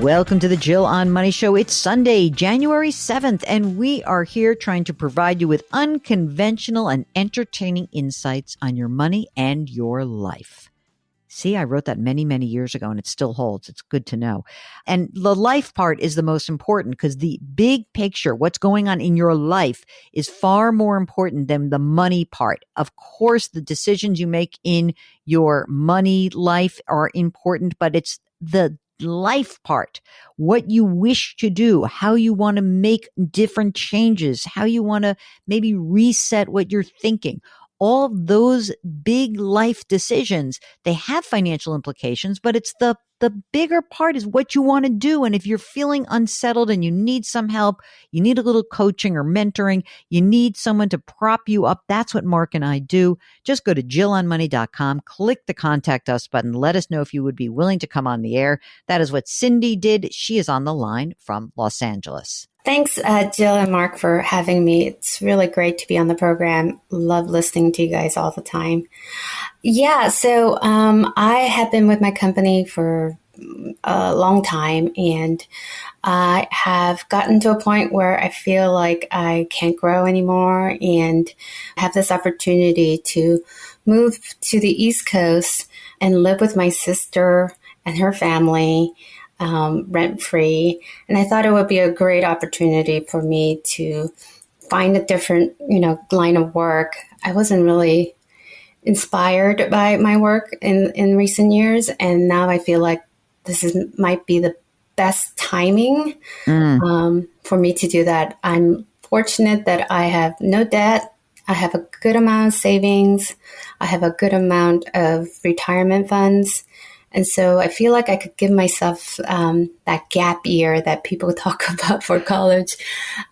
Welcome to the Jill on Money Show. It's Sunday, January 7th, and we are here trying to provide you with unconventional and entertaining insights on your money and your life. See, I wrote that many, many years ago, and it still holds. It's good to know. And the life part is the most important because the big picture, what's going on in your life, is far more important than the money part. Of course, the decisions you make in your money life are important, but it's the life part, what you wish to do, how you want to make different changes, how you want to maybe reset what you're thinking. All those big life decisions, they have financial implications, but it's the bigger part is what you want to do. And if you're feeling unsettled and you need some help, you need a little coaching or mentoring, you need someone to prop you up. That's what Mark and I do. Just go to JillOnMoney.com, click the contact us button. Let us know if you would be willing to come on the air. That is what Cindy did. She is on the line from Los Angeles. Thanks, Jill and Mark, for having me. It's really great to be on the program. Love listening to you guys all the time. Yeah, so I have been with my company for a long time, and I have gotten to a point where I feel like I can't grow anymore and have this opportunity to move to the East Coast and live with my sister and her family, rent-free. And I thought it would be a great opportunity for me to find a different, line of work. I wasn't really inspired by my work in recent years. And now I feel like might be the best timing for me to do that. I'm fortunate that I have no debt. I have a good amount of savings. I have a good amount of retirement funds. And so I feel like I could give myself that gap year that people talk about for college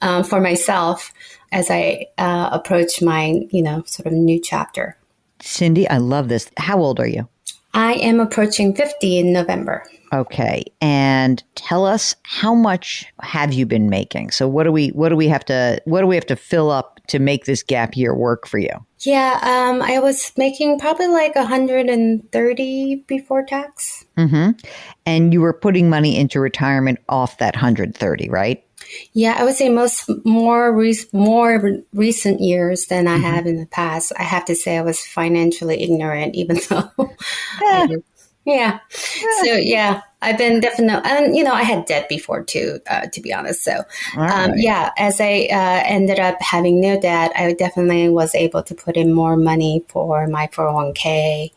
for myself as I approach my, sort of new chapter. Cindy, I love this. How old are you? I am approaching 50 in November. Okay. And tell us, how much have you been making? So what do we have to fill up to make this gap year work for you? Yeah, I was making probably like 130 before tax. Mm-hmm. And you were putting money into retirement off that 130, right? Yeah, I would say more recent years than I have in the past. I have to say I was financially ignorant, even though, yeah. So yeah, I've been definitely, and I had debt before too, to be honest. So yeah, as I ended up having no debt, I definitely was able to put in more money for my 401k.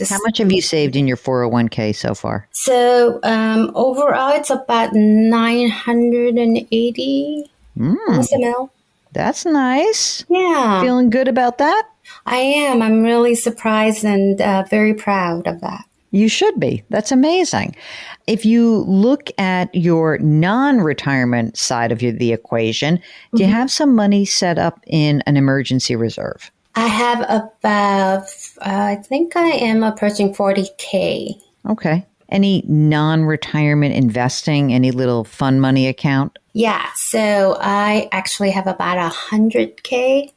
How much have you saved in your 401k so far? So overall, it's about 980 almost a mil. That's nice. Yeah. Feeling good about that? I am. I'm really surprised and very proud of that. You should be. That's amazing. If you look at your non-retirement side of the equation, do you have some money set up in an emergency reserve? I have about, I think I am approaching 40K. Okay. Any non-retirement investing, any little fun money account? Yeah. So I actually have about 100K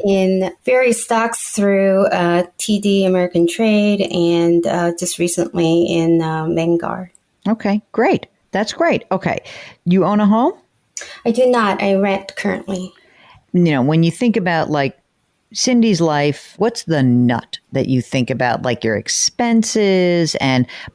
in various stocks through TD American Trade and just recently in Vanguard. Okay, great. That's great. Okay. You own a home? I do not. I rent currently. When you think about like Cindy's life, what's the nut that you think about, like your expenses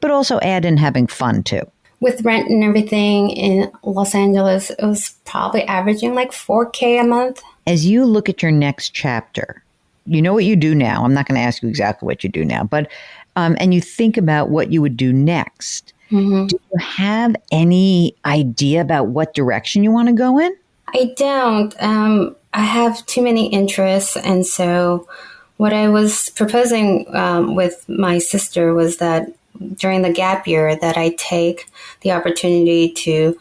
but also add in having fun too? With rent and everything in Los Angeles, it was probably averaging like 4K a month. As you look at your next chapter, you know what you do now. I'm not going to ask you exactly what you do now, but and you think about what you would do next. Do you have any idea about what direction you want to go in? I don't. I have too many interests. And so what I was proposing with my sister was that during the gap year that I take the opportunity to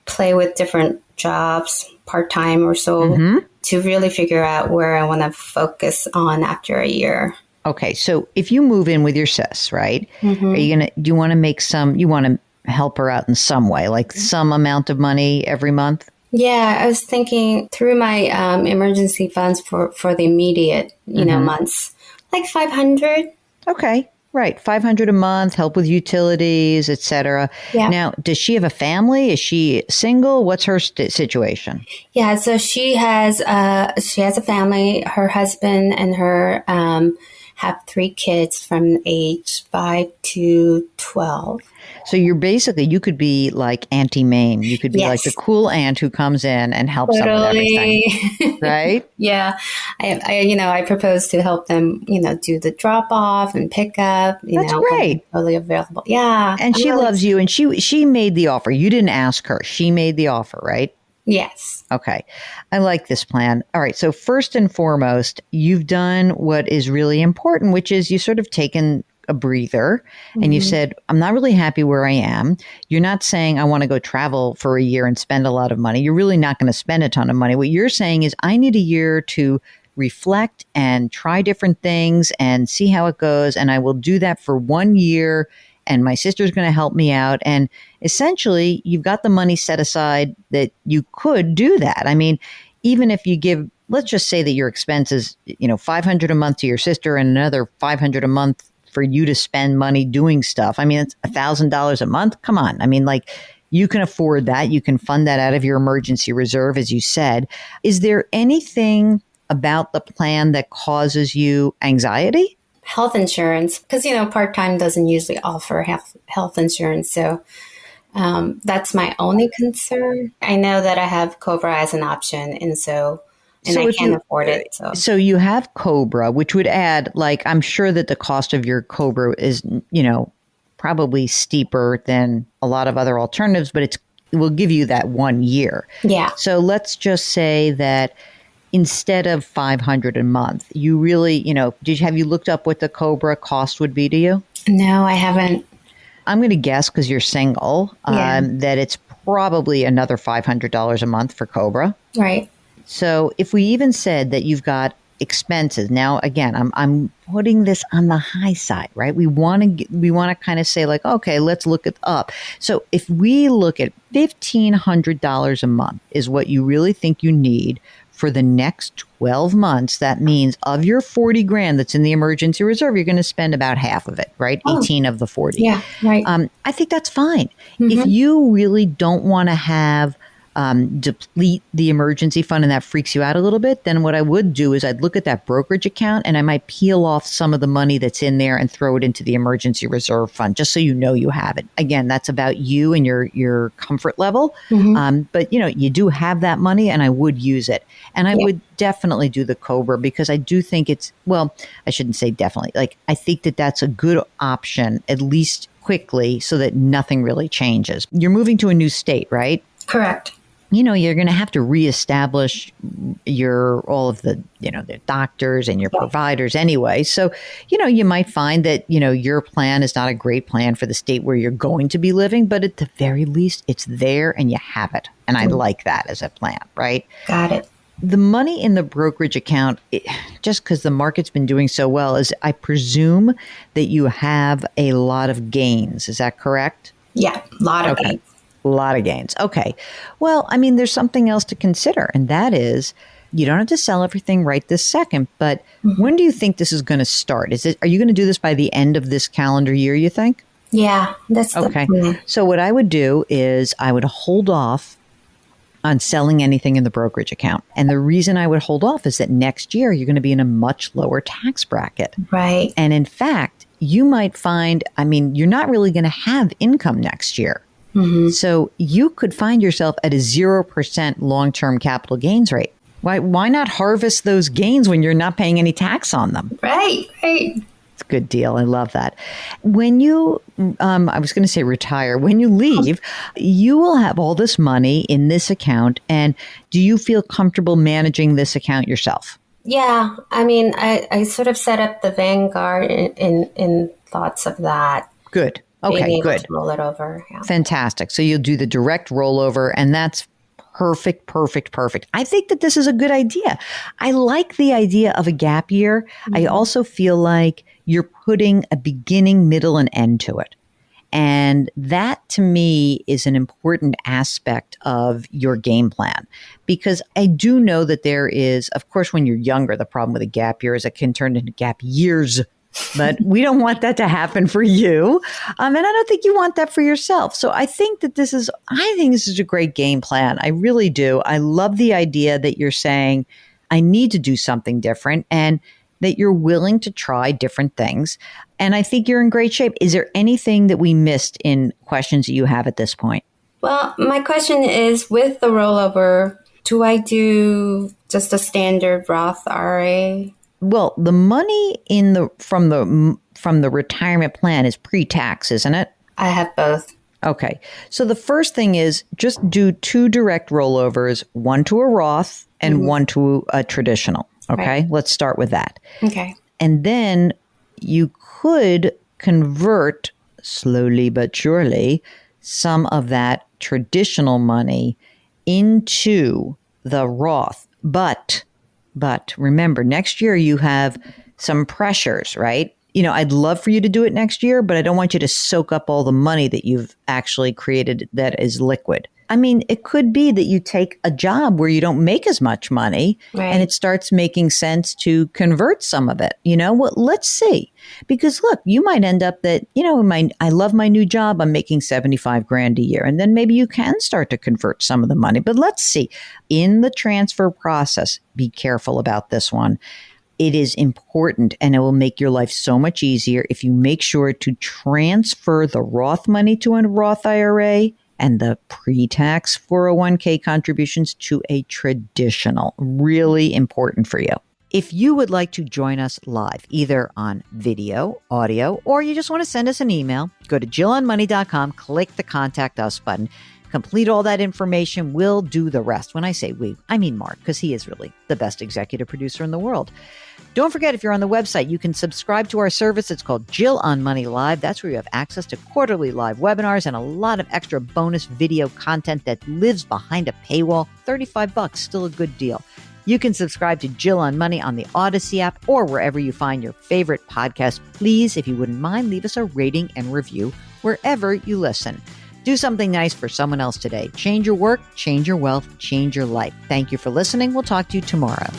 play with different jobs, part-time or so, to really figure out where I want to focus on after a year. Okay. So if you move in with your sis, right, do you want to you want to help her out in some way, like some amount of money every month? Yeah, I was thinking through my emergency funds for the immediate, months, like 500. Okay. Right, 500 a month, help with utilities, etc. Yeah. Now, does she have a family? Is she single? What's her situation? Yeah, so she has a family. Her husband and her have three kids from age 5 to 12. So you could be like Auntie Mame. You could be like the Yes, cool aunt who comes in and helps them with everything, totally. right? Yeah, I propose to help them, do the drop off and pick up, That's when I'm great. totally available. Yeah, And I'm she really, loves you, and she made the offer. You didn't ask her. She made the offer, right? yes, Okay. I like this plan. All right. So first and foremost, you've done what is really important, which is you sort of taken a breather and you hmm said, I'm not really happy where I am. You're not saying I want to go travel for a year and spend a lot of money. You're really not going to spend a ton of money. What you're saying is I need a year to reflect and try different things and see how it goes. And I will do that for 1 year. And my sister's going to help me out. And essentially, you've got the money set aside that you could do that. I mean, even if you give, let's just say that your expenses, 500 a month to your sister and another 500 a month for you to spend money doing stuff. I mean, it's $1,000 a month. Come on. I mean, like you can afford that. You can fund that out of your emergency reserve, as you said. Is there anything about the plan that causes you anxiety? health insurance because part time doesn't usually offer health insurance, so that's my only concern. I know that I have Cobra as an option, and So I if can't you afford it. So so you have Cobra, which would add like I'm sure that the cost of your Cobra is, probably steeper than a lot of other alternatives, but it will give you that 1 year. yeah, So let's just say that instead of 500 a month, you really, have you looked up what the Cobra cost would be to you? no, I haven't. I'm going to guess because you're single, Yeah, that it's probably another $500 a month for Cobra. right. So if we even said that you've got expenses, now again, I'm putting this on the high side, right? We want to kind of say like, okay, let's look it up. So if we look at $1,500 a month is what you really think you need for the next 12 months, that means of your 40 grand that's in the emergency reserve, you're going to spend about half of it, right? Oh, 18 of the 40. yeah, right. I think that's fine. If hmm you really don't want to have deplete the emergency fund and that freaks you out a little bit, then what I would do is I'd look at that brokerage account and I might peel off some of the money that's in there and throw it into the emergency reserve fund, just so you know you have it. Again, that's about you and your comfort level. hmm But you do have that money and I would use it. And I Yeah, would definitely do the Cobra because I do think I shouldn't say definitely. Like I think that that's a good option, at least quickly, so that nothing really changes. You're moving to a new state, right? correct. You're going to have to reestablish all of the doctors and your Yeah. providers anyway. So, you might find that, your plan is not a great plan for the state where you're going to be living, but at the very least, it's there and you have it. And I like that as a plan, right? Got it. The money in the brokerage account, just because the market's been doing so well, is I presume that you have a lot of gains. Is that correct? Yeah, a lot of Okay. things. A lot of gains. Okay. Well, I mean, there's something else to consider, and that is you don't have to sell everything right this second, but when do you think this is going to start? Are you going to do this by the end of this calendar year, you think? Yeah, that's the Okay. plan. So what I would do is I would hold off on selling anything in the brokerage account. And the reason I would hold off is that next year you're going to be in a much lower tax bracket. Right. And in fact, you might find, you're not really going to have income next year. So you could find yourself at a 0% long-term capital gains rate. Why not harvest those gains when you're not paying any tax on them? Right, right. It's a good deal. I love that. When you, I was going to say retire, when you leave, you will have all this money in this account. And do you feel comfortable managing this account yourself? Yeah, I mean, I sort of set up the Vanguard in thoughts of that, Good. being Okay, able good. to roll it over. Yeah. Fantastic. So you'll do the direct rollover, and that's perfect, perfect, perfect. I think that this is a good idea. I like the idea of a gap year. I also feel like you're putting a beginning, middle, and end to it. And that to me is an important aspect of your game plan, because I do know that there is, of course, when you're younger, the problem with a gap year is it can turn into gap years but we don't want that to happen for you. And I don't think you want that for yourself. So I think this is a great game plan. I really do. I love the idea that you're saying, I need to do something different, and that you're willing to try different things. And I think you're in great shape. Is there anything that we missed in questions that you have at this point? Well, my question is, with the rollover, do I do just a standard Roth IRA? Well, the money from the retirement plan is pre-tax, isn't it? I have both. Okay. So the first thing is just do 2 direct rollovers, one to a Roth and one to a traditional. Okay. Right. Let's start with that. Okay. And then you could convert slowly but surely some of that traditional money into the Roth. But remember, next year you have some pressures, right? I'd love for you to do it next year, but I don't want you to soak up all the money that you've actually created that is liquid. I mean, it could be that you take a job where you don't make as much money, right, and it starts making sense to convert some of it. Well, let's see. Because look, you might end up that, I love my new job. I'm making $75,000 a year. And then maybe you can start to convert some of the money. But let's see. In the transfer process, be careful about this one. It is important, and it will make your life so much easier if you make sure to transfer the Roth money to a Roth IRA and the pre-tax 401k contributions to a traditional. Really important for you. If you would like to join us live, either on video, audio, or you just want to send us an email, go to JillOnMoney.com, click the Contact Us button, complete all that information. We'll do the rest. When I say we, I mean Mark, because he is really the best executive producer in the world. Don't forget, if you're on the website, you can subscribe to our service. It's called Jill on Money Live. That's where you have access to quarterly live webinars and a lot of extra bonus video content that lives behind a paywall. $35, still a good deal. You can subscribe to Jill on Money on the Odyssey app or wherever you find your favorite podcast. Please, if you wouldn't mind, leave us a rating and review wherever you listen. Do something nice for someone else today. Change your work, change your wealth, change your life. Thank you for listening. We'll talk to you tomorrow.